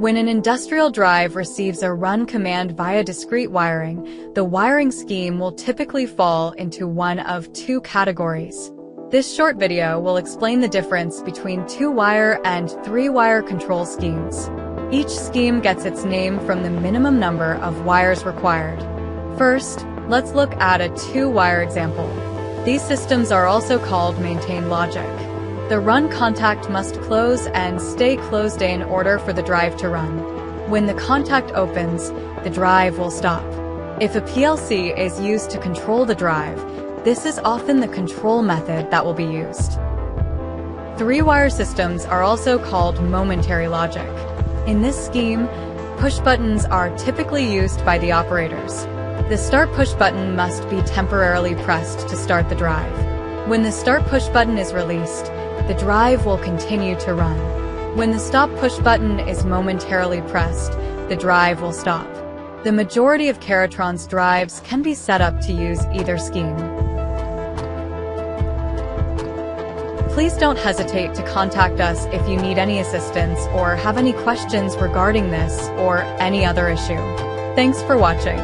When an industrial drive receives a run command via discrete wiring, the wiring scheme will typically fall into one of two categories. This short video will explain the difference between 2-wire and 3-wire control schemes. Each scheme gets its name from the minimum number of wires required. First, let's look at a 2-wire example. These systems are also called maintain logic. The run contact must close and stay closed in order for the drive to run. When the contact opens, the drive will stop. If a PLC is used to control the drive, this is often the control method that will be used. 3-wire systems are also called momentary logic. In this scheme, push buttons are typically used by the operators. The start push button must be temporarily pressed to start the drive. When the start push button is released, the drive will continue to run. When the stop push button is momentarily pressed, the drive will stop. The majority of Keratron's drives can be set up to use either scheme. Please don't hesitate to contact us if you need any assistance or have any questions regarding this or any other issue. Thanks for watching.